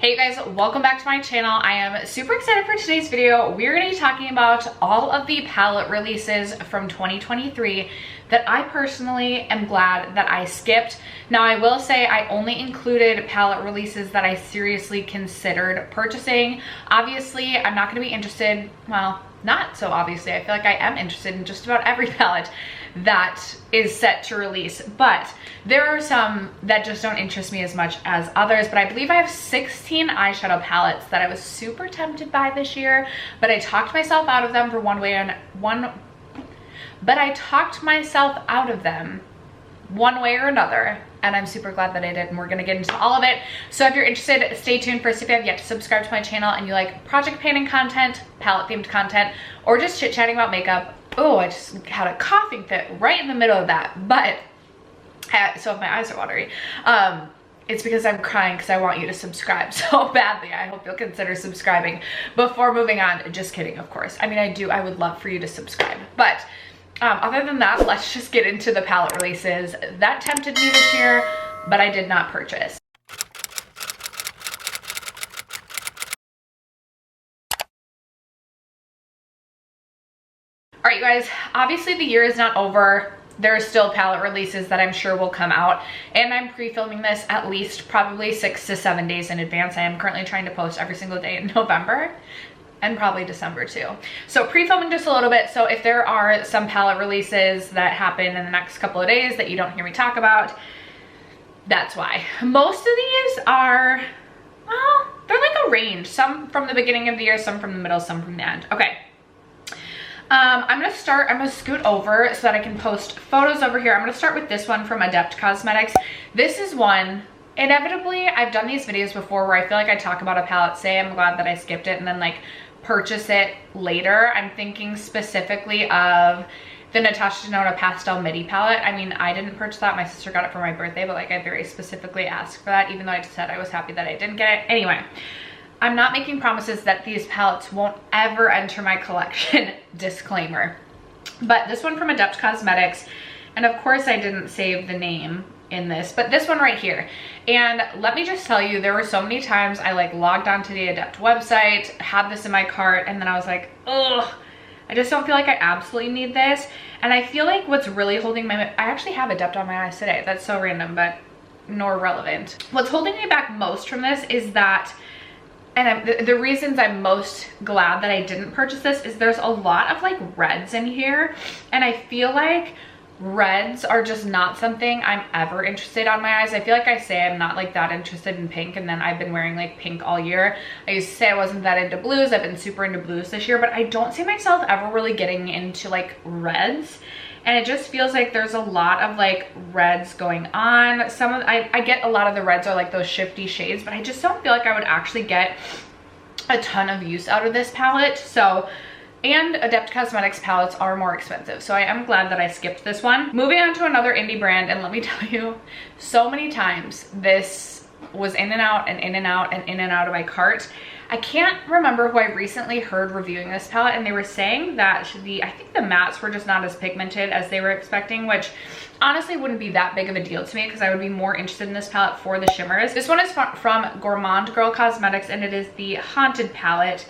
Hey guys, welcome back to my channel. I am super excited for today's video. We're going to be talking about all of the palette releases from 2023 that I personally am glad that I skipped. Now I will say I only included palette releases that I seriously considered purchasing. Obviously, I'm not going to be interested, well, not so obviously. I feel like I am interested in just about every palette that is set to release, but there are some that just don't interest me as much as others. But I believe I have 16 eyeshadow palettes that I was super tempted by this year, but I talked myself out of them for one way or another, and I'm super glad that I did, and we're gonna get into all of it. So if you're interested, stay tuned. First, if you have yet to subscribe to my channel and you like project painting content, palette themed content, or just chit chatting about makeup. Oh, I just had a coughing fit right in the middle of that, but so if my eyes are watery, it's because I'm crying because I want you to subscribe so badly. I hope you'll consider subscribing before moving on. Just kidding, of course. I mean, I would love for you to subscribe, but other than that, let's just get into the palette releases that tempted me this year, but I did not purchase. All right, you guys, obviously the year is not over. There are still palette releases that I'm sure will come out, and I'm pre-filming this at least probably 6 to 7 days in advance. I am currently trying to post every single day in November and probably December too. So pre-filming just a little bit. So if there are some palette releases that happen in the next couple of days that you don't hear me talk about, that's why. Most of these are, well, they're like a range. Some from the beginning of the year, some from the middle, some from the end. Okay. I'm gonna scoot over so that I can post photos over here. I'm gonna start with this one from Adept Cosmetics. This is one, inevitably, I've done these videos before where I feel like I talk about a palette, say I'm glad that I skipped it, and then like purchase it later. I'm thinking specifically of the Natasha Pastel Midi palette. I mean, I didn't purchase that. My sister got it for my birthday, but like I very specifically asked for that, even though I said I was happy that I didn't get it. Anyway, I'm not making promises that these palettes won't ever enter my collection, disclaimer. But this one from Adept Cosmetics, and of course I didn't save the name in this, but this one right here. And let me just tell you, there were so many times I like logged onto the Adept website, had this in my cart, and then I was like, ugh, I just don't feel like I absolutely need this. And I feel like what's really holding I actually have Adept on my eyes today. That's so random, but nor relevant. What's holding me back most from this is that, and the reasons I'm most glad that I didn't purchase this is there's a lot of like reds in here, and I feel like reds are just not something I'm ever interested on my eyes. I feel like I say I'm not like that interested in pink, and then I've been wearing like pink all year. I used to say I wasn't that into blues. I've been super into blues this year, but I don't see myself ever really getting into like reds. And it just feels like there's a lot of like reds going on. I get a lot of the reds are like those shifty shades, but I just don't feel like I would actually get a ton of use out of this palette. So, and Adept Cosmetics palettes are more expensive, so I am glad that I skipped this one. Moving on to another indie brand, and let me tell you, so many times this was in and out and in and out and in and out of my cart. I can't remember who I recently heard reviewing this palette, and they were saying that I think the mattes were just not as pigmented as they were expecting, which honestly wouldn't be that big of a deal to me because I would be more interested in this palette for the shimmers. This one is from Gourmand Girl Cosmetics, and it is the Haunted palette.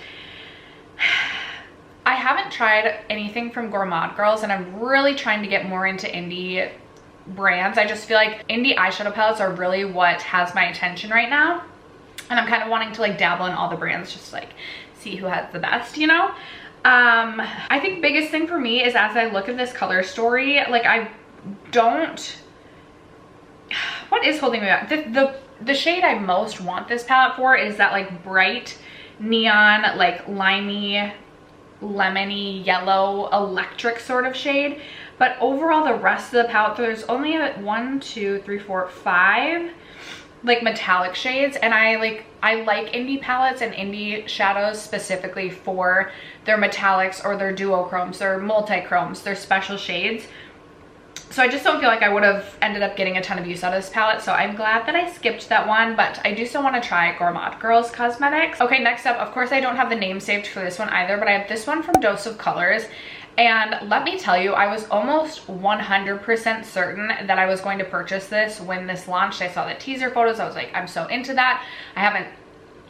I haven't tried anything from Gourmand Girls, and I'm really trying to get more into indie brands. I just feel like indie eyeshadow palettes are really what has my attention right now. And I'm kind of wanting to like dabble in all the brands, just like see who has the best, you know? I think biggest thing for me is as I look at this color story, like what is holding me back? The shade I most want this palette for is that like bright neon, like limey, lemony yellow electric sort of shade. But overall, the rest of the palette, there's only 1, 2, 3, 4, 5 like metallic shades, and I like indie palettes and indie shadows specifically for their metallics or their duochromes, their multi-chromes, their special shades. So I just don't feel like I would have ended up getting a ton of use out of this palette, so I'm glad that I skipped that one, but I do still want to try Gourmand Girls Cosmetics. Okay, next up, of course I don't have the name saved for this one either, but I have this one from Dose of Colors. And let me tell you, I was almost 100% certain that I was going to purchase this when this launched. I saw the teaser photos. I was like, I'm so into that. I haven't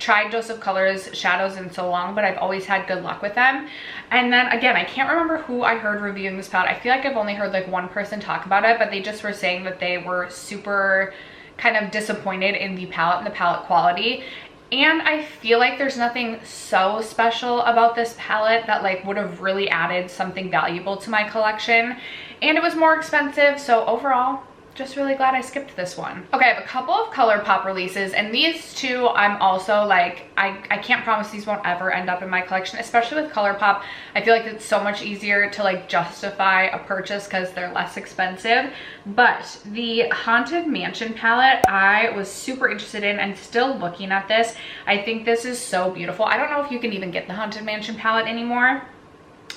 tried Joseph Colors shadows in so long, but I've always had good luck with them. And then again, I can't remember who I heard reviewing this palette. I feel like I've only heard like one person talk about it, but they just were saying that they were super kind of disappointed in the palette and the palette quality. And I feel like there's nothing so special about this palette that like would have really added something valuable to my collection. And it was more expensive, so overall, just really glad I skipped this one. Okay, I have a couple of Colourpop releases, and these two I'm also like, I can't promise these won't ever end up in my collection, especially with Colourpop. I feel like it's so much easier to like justify a purchase because they're less expensive. But the Haunted Mansion palette, I was super interested in and still looking at this. I think this is so beautiful. I don't know if you can even get the Haunted Mansion palette anymore,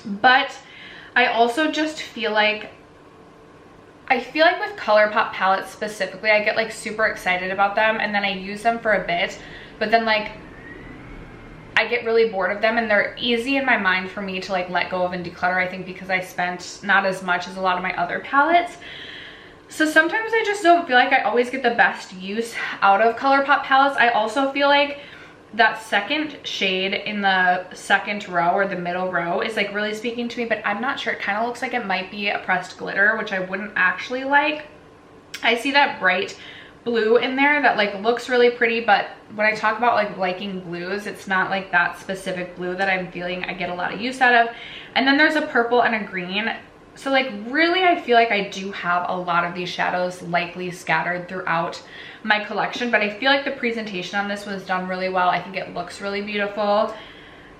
but I also just feel like with Colourpop palettes specifically, I get like super excited about them and then I use them for a bit, but then like I get really bored of them and they're easy in my mind for me to like let go of and declutter, I think because I spent not as much as a lot of my other palettes. So sometimes I just don't feel like I always get the best use out of Colourpop palettes. I also feel like that second shade in the second row or the middle row is like really speaking to me, but I'm not sure. It kind of looks like it might be a pressed glitter, which I wouldn't actually like. I see that bright blue in there that like looks really pretty, but when I talk about like liking blues, it's not like that specific blue that I'm feeling I get a lot of use out of. And then there's a purple and a green. So like really I feel like I do have a lot of these shadows likely scattered throughout my collection, but I feel like the presentation on this was done really well. I think it looks really beautiful,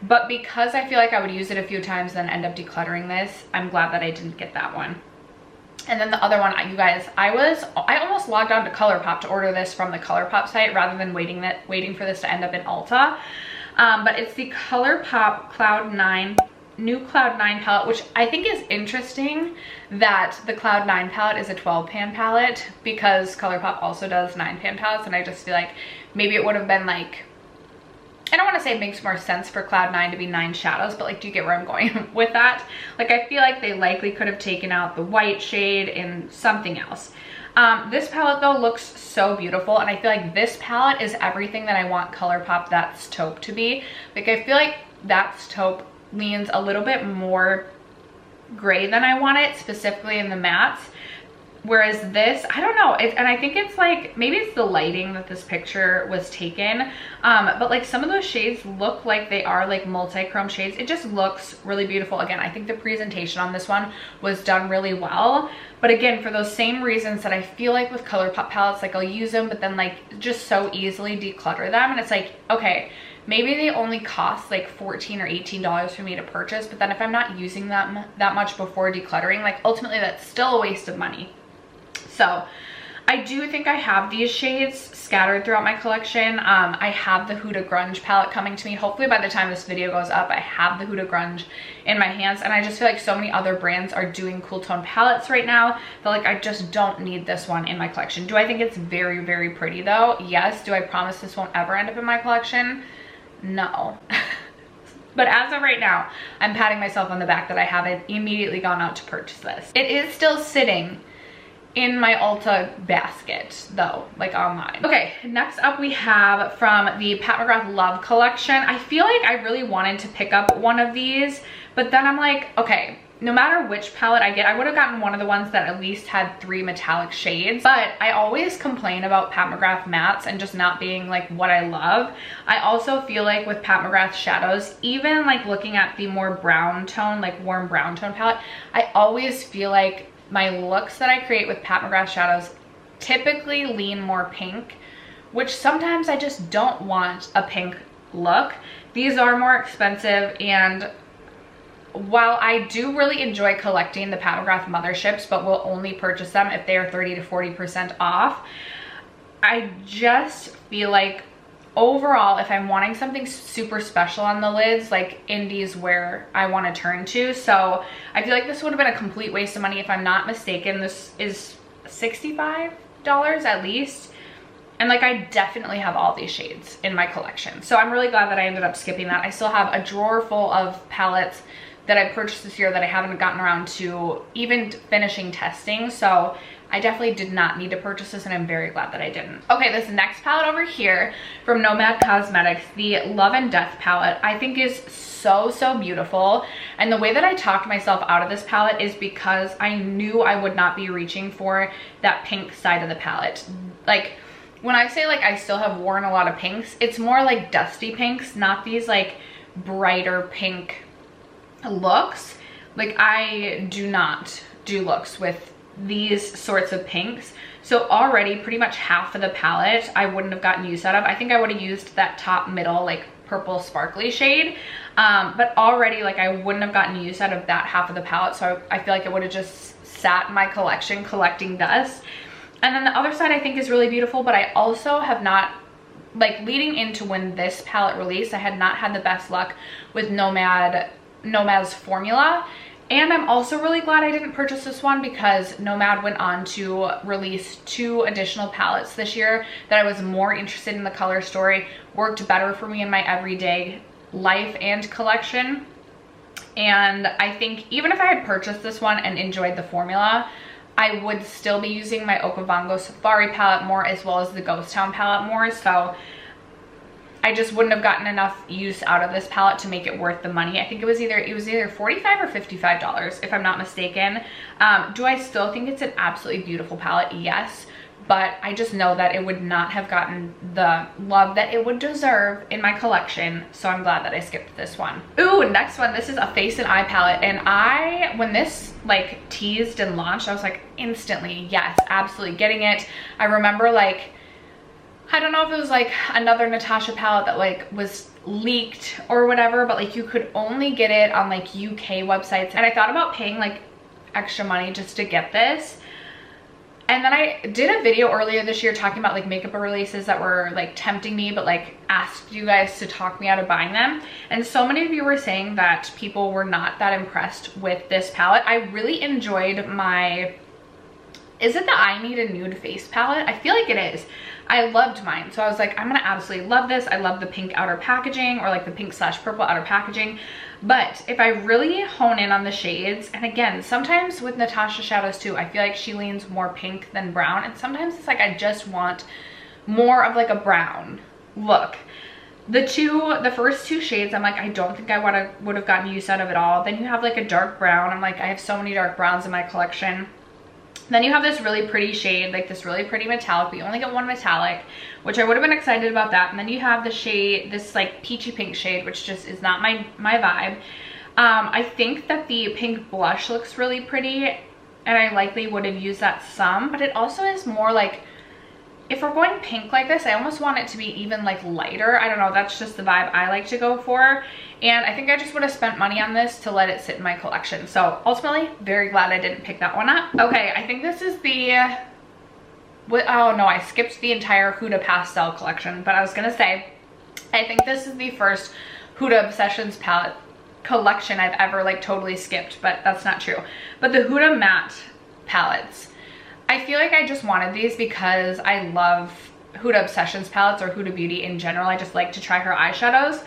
but because I feel like I would use it a few times and then end up decluttering this, I'm glad that I didn't get that one. And then the other one, you guys, I almost logged on to Colourpop to order this from the Colourpop site rather than waiting for this to end up in Ulta. But it's the Colourpop Cloud9 new Cloud9 palette, which I think is interesting that the Cloud9 palette is a 12 pan palette because Colourpop also does 9 pan palettes, and I just feel like maybe it would have been like, I don't want to say it makes more sense for Cloud9 to be 9 shadows, but like, do you get where I'm going with that? Like, I feel like they likely could have taken out the white shade and something else. This palette though looks so beautiful, and I feel like this palette is everything that I want Colourpop That's Taupe to be. Like, I feel like That's Taupe leans a little bit more gray than I want it, specifically in the mattes. Whereas this, I don't know, and I think it's like, maybe it's the lighting that this picture was taken, but like some of those shades look like they are like multi-chrome shades. It just looks really beautiful. Again, I think the presentation on this one was done really well, but again, for those same reasons that I feel like with Colourpop palettes, like I'll use them, but then like just so easily declutter them, and it's like, okay, maybe they only cost like $14 or $18 for me to purchase, but then if I'm not using them that much before decluttering, like ultimately that's still a waste of money. So I do think I have these shades scattered throughout my collection. I have the Huda Grunge palette coming to me. Hopefully by the time this video goes up, I have the Huda Grunge in my hands, and I just feel like so many other brands are doing cool tone palettes right now that like I just don't need this one in my collection. Do I think it's very, very pretty though? Yes. Do I promise this won't ever end up in my collection? No. But as of right now, I'm patting myself on the back that I haven't immediately gone out to purchase this. It is still sitting in my Ulta basket though, like online. Okay, next up we have from the Pat McGrath Love collection. I feel like I really wanted to pick up one of these, but then I'm like, okay, no matter which palette I get, I would have gotten one of the ones that at least had 3 metallic shades. But I always complain about Pat McGrath mattes and just not being like what I love. I also feel like with Pat McGrath shadows, even like looking at the more brown tone, like warm brown tone palette, I always feel like my looks that I create with Pat McGrath shadows typically lean more pink, which sometimes I just don't want a pink look. These are more expensive, and while I do really enjoy collecting the Pat McGrath motherships, but will only purchase them if they are 30 to 40% off, I just feel like overall, if I'm wanting something super special on the lids, like Indie's where I want to turn to. So I feel like this would have been a complete waste of money. If I'm not mistaken, this is $65 at least. And like, I definitely have all these shades in my collection. So I'm really glad that I ended up skipping that. I still have a drawer full of palettes that I purchased this year that I haven't gotten around to even finishing testing. So I definitely did not need to purchase this, and I'm very glad that I didn't. Okay, this next palette over here from Nomad Cosmetics, the Love and Death palette, I think is so beautiful. And the way that I talked myself out of this palette is because I knew I would not be reaching for that pink side of the palette. Like, when I say like I still have worn a lot of pinks, it's more like dusty pinks, not these like brighter pink looks. Like, I do not do looks with these sorts of pinks. So already pretty much half of the palette I wouldn't have gotten use out of. I think I would have used that top middle like purple sparkly shade, but already like I wouldn't have gotten use out of that half of the palette. So I feel like it would have just sat in my collection collecting dust. And then the other side I think is really beautiful, but I also have not, like, leading into when this palette released, I had not had the best luck with Nomad's formula. And I'm also really glad I didn't purchase this one because Nomad went on to release 2 additional palettes this year that I was more interested in the color story, worked better for me in my everyday life and collection. And I think even if I had purchased this one and enjoyed the formula, I would still be using my Okavango Safari palette more, as well as the Ghost Town palette more. So I just wouldn't have gotten enough use out of this palette to make it worth the money. I think it was either $45 or $55 if I'm not mistaken. Do I still think it's an absolutely beautiful palette? Yes, but I just know that it would not have gotten the love that it would deserve in my collection, so I'm glad that I skipped this one. Ooh, next one, this is a face and eye palette, and when this like teased and launched, I was like instantly, yes, absolutely getting it. I remember, like, I don't know if it was like another Natasha palette that like was leaked or whatever, but like you could only get it on like UK websites, and I thought about paying like extra money just to get this. And then I did a video earlier this year talking about like makeup releases that were like tempting me, but like asked you guys to talk me out of buying them. And so many of you were saying that people were not that impressed with this palette. I really enjoyed my, is it the I Need a Nude Face palette? I feel like it is. I loved mine. So I was like, I'm gonna absolutely love this. I love the pink outer packaging, or like the pink / purple outer packaging. But if I really hone in on the shades, and again, sometimes with Natasha shadows too, I feel like she leans more pink than brown. And sometimes it's like, I just want more of like a brown look. The first 2 shades, I'm like, I don't think I would have gotten use out of it all. Then you have like a dark brown. I'm like, I have so many dark browns in my collection. Then you have this really pretty shade, like this really pretty metallic, but you only get one metallic, which I would have been excited about that. And then you have the shade, this like peachy pink shade, which just is not my vibe. I think that the pink blush looks really pretty, and I likely would have used that some, but it also is more like, if we're going pink like this, I almost want it to be even like lighter. I don't know, that's just the vibe I like to go for. And I think I just would have spent money on this to let it sit in my collection. So ultimately, very glad I didn't pick that one up. Okay, I think this is the, oh no, I skipped the entire Huda Pastel collection, but I was gonna say, I think this is the first Huda Obsessions palette collection I've ever like totally skipped, but that's not true. But the Huda Matte palettes, I feel like I just wanted these because I love Huda Obsessions palettes, or Huda Beauty in general. I just like to try her eyeshadows.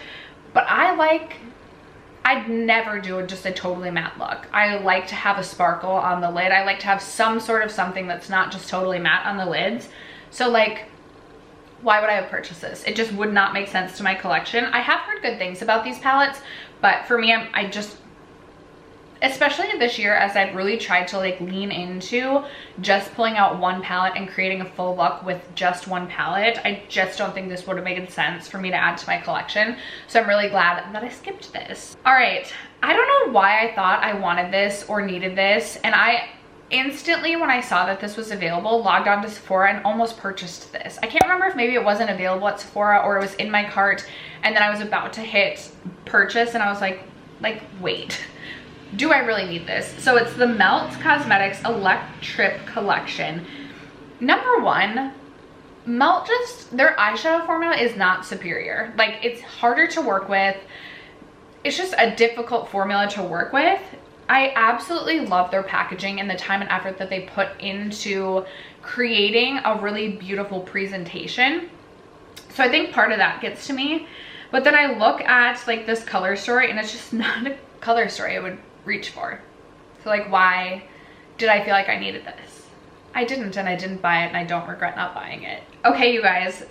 But I'd never do just a totally matte look. I like to have a sparkle on the lid. I like to have some sort of something that's not just totally matte on the lids. So like, why would I have purchased this? It just would not make sense to my collection. I have heard good things about these palettes, but for me, I just, especially this year, as I've really tried to like lean into just pulling out one palette and creating a full look with just one palette, I just don't think this would have made sense for me to add to my collection. So I'm really glad that I skipped this. All right, I don't know why I thought I wanted this or needed this, and I instantly, when I saw that this was available, logged on to Sephora and almost purchased this. I can't remember if maybe it wasn't available at Sephora or it was in my cart, and then I was about to hit purchase and I was like wait, do I really need this? So it's the Melt Cosmetics Electrip collection. Number one, Melt, just their eyeshadow formula is not superior. Like, it's harder to work with. It's just a difficult formula to work with. I absolutely love their packaging and the time and effort that they put into creating a really beautiful presentation. So I think part of that gets to me. But then I look at like this color story, and it's just not a color story I would reach for. So like, why did I feel like I needed this? I didn't, and I didn't buy it, and I don't regret not buying it. Okay, you guys,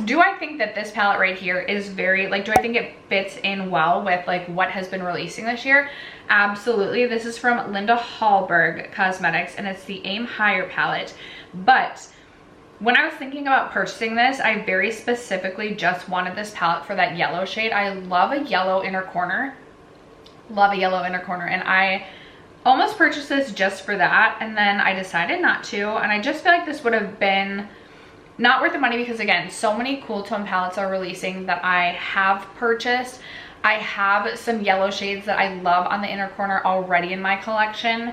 do I think that this palette right here is very, like, do I think it fits in well with like what has been releasing this year? Absolutely. This is from Hallberg Cosmetics, and it's the Aim Higher palette. But when I was thinking about purchasing this, I very specifically just wanted this palette for that yellow shade. I love a yellow inner corner. Love a yellow inner corner, and I almost purchased this just for that, and then I decided not to, and I just feel like this would have been not worth the money because, again, so many cool tone palettes are releasing that I have purchased. I have some yellow shades that I love on the inner corner already in my collection,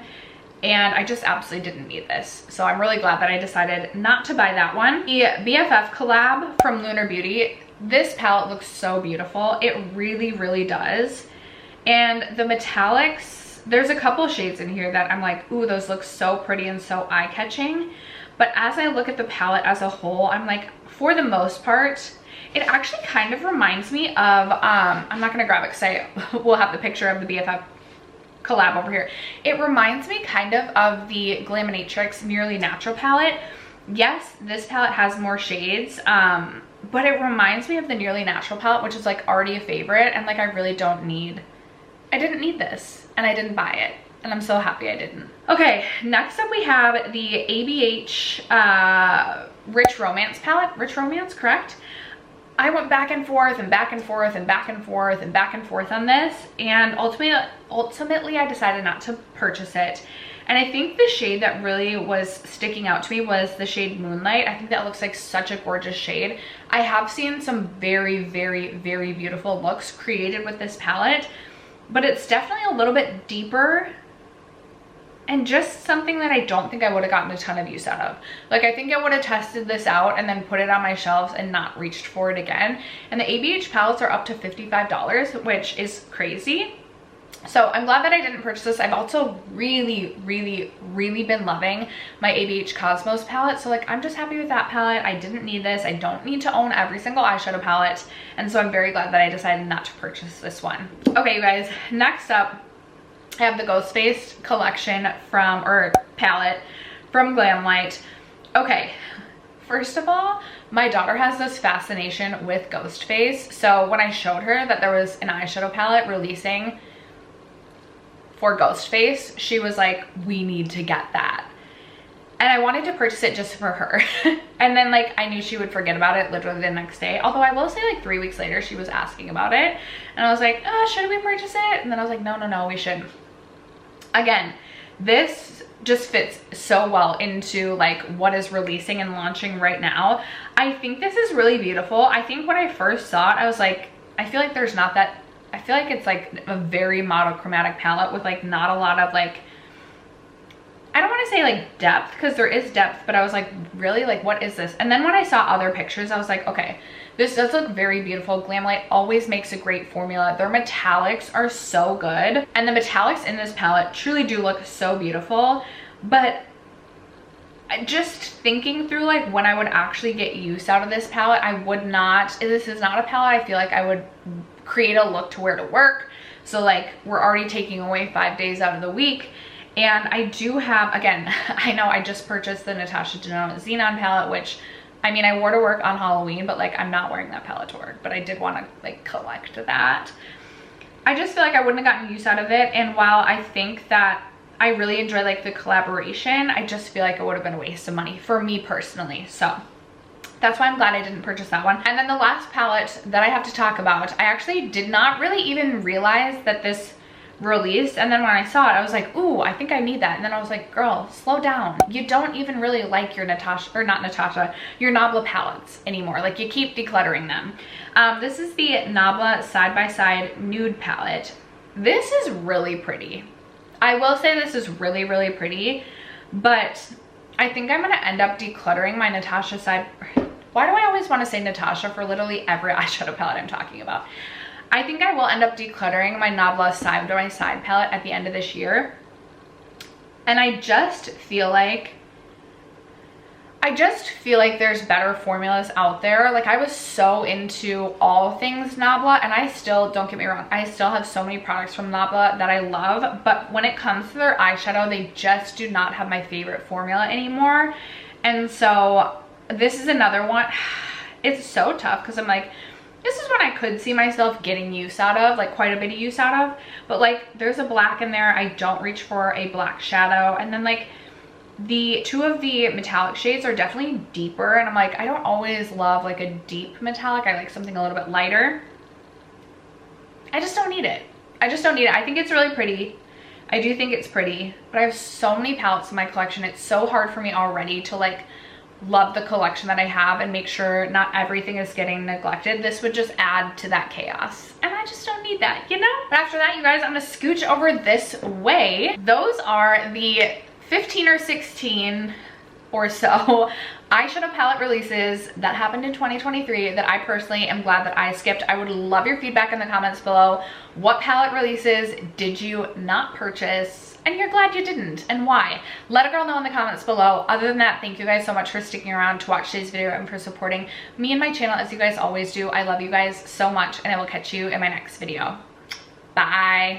and I just absolutely didn't need this. So I'm really glad that I decided not to buy that one. The BFF collab from Lunar Beauty, this palette looks so beautiful. It really, really does. And the metallics, there's a couple shades in here that I'm like, ooh, those look so pretty and so eye-catching. But as I look at the palette as a whole, I'm like, for the most part, it actually kind of reminds me of, I'm not gonna grab it because I will have the picture of the BFF collab over here. It reminds me kind of the Glamlite Nearly Natural palette. Yes, this palette has more shades, but it reminds me of the Nearly Natural palette, which is like already a favorite, and like I really don't need, I didn't need this, and I didn't buy it. And I'm so happy I didn't. Okay, next up we have the ABH Rich Romance palette. Rich Romance, correct? I went back and forth and back and forth and back and forth and back and forth on this, and ultimately I decided not to purchase it. And I think the shade that really was sticking out to me was the shade Moonlight. I think that looks like such a gorgeous shade. I have seen some very, very, very beautiful looks created with this palette, but it's definitely a little bit deeper and just something that I don't think I would have gotten a ton of use out of. Like, I think I would have tested this out and then put it on my shelves and not reached for it again. And the ABH palettes are up to $55, which is crazy. So I'm glad that I didn't purchase this. I've also really, really, really been loving my ABH Cosmos palette. So like, I'm just happy with that palette. I didn't need this. I don't need to own every single eyeshadow palette. And so I'm very glad that I decided not to purchase this one. Okay, you guys, next up, I have the Ghostface collection from, or palette from Glamlite. Okay, first of all, my daughter has this fascination with Ghostface. So when I showed her that there was an eyeshadow palette releasing for Ghostface, she was like, we need to get that. And I wanted to purchase it just for her. And then like, I knew she would forget about it literally the next day. Although I will say like 3 weeks later, she was asking about it. And I was like, should we purchase it? And then I was like, no, we shouldn't. Again, this just fits so well into like what is releasing and launching right now. I think this is really beautiful. I think when I first saw it, I was like, I feel like there's not that, I feel like it's like a very monochromatic palette with like not a lot of like, I don't want to say like depth, because there is depth, but I was like, really, like what is this? And then when I saw other pictures, I was like, okay, this does look very beautiful. Glamlite always makes a great formula. Their metallics are so good, and the metallics in this palette truly do look so beautiful. But just thinking through like when I would actually get use out of this palette, I would not, this is not a palette I feel like I would create a look to wear to work. So like, we're already taking away 5 days out of the week. And I do have, again, I know I just purchased the Natasha Xenon palette, which, I mean, I wore to work on Halloween, but like, I'm not wearing that palette to work, but I did want to like collect that. I just feel like I wouldn't have gotten use out of it. And while I think that I really enjoy like the collaboration, I just feel like it would have been a waste of money for me personally. So that's why I'm glad I didn't purchase that one. And then the last palette that I have to talk about, I actually did not really even realize that this released, and then when I saw it, I was like, ooh, I think I need that. And then I was like, girl, slow down. You don't even really like your Natasha, or not Natasha, your Nabla palettes anymore. Like, you keep decluttering them. This is the Nabla Side by Side Nude palette. This is really pretty. I will say this is really, really pretty, but I think I'm gonna end up decluttering my Natasha side. Why do I always want to say Natasha for literally every eyeshadow palette I'm talking about? I think I will end up decluttering my Nabla Side by Side palette at the end of this year. And I just feel like I just feel like there's better formulas out there. Like I was so into all things Nabla, and I still, don't get me wrong, I still have so many products from Nabla that I love, but when it comes to their eyeshadow, they just do not have my favorite formula anymore. And so this is another one. It's so tough because I'm like, this is one I could see myself getting use out of, like quite a bit of use out of, but like there's a black in there. I don't reach for a black shadow. And then like the two of the metallic shades are definitely deeper, and I'm like, I don't always love like a deep metallic. I like something a little bit lighter. I just don't need it. I just don't need it. I think it's really pretty. I do think it's pretty, but I have so many palettes in my collection. It's so hard for me already to like love the collection that I have and make sure not everything is getting neglected. This would just add to that chaos, and I just don't need that, you know? But after that, you guys, I'm gonna scooch over this way. Those are the 15 or 16 or so eyeshadow palette releases that happened in 2023 that I personally am glad that I skipped. I would love your feedback in the comments below. What palette releases did you not purchase and you're glad you didn't, and why? Let a girl know in the comments below. Other than that, thank you guys so much for sticking around to watch today's video and for supporting me and my channel as you guys always do. I love you guys so much, and I will catch you in my next video. Bye.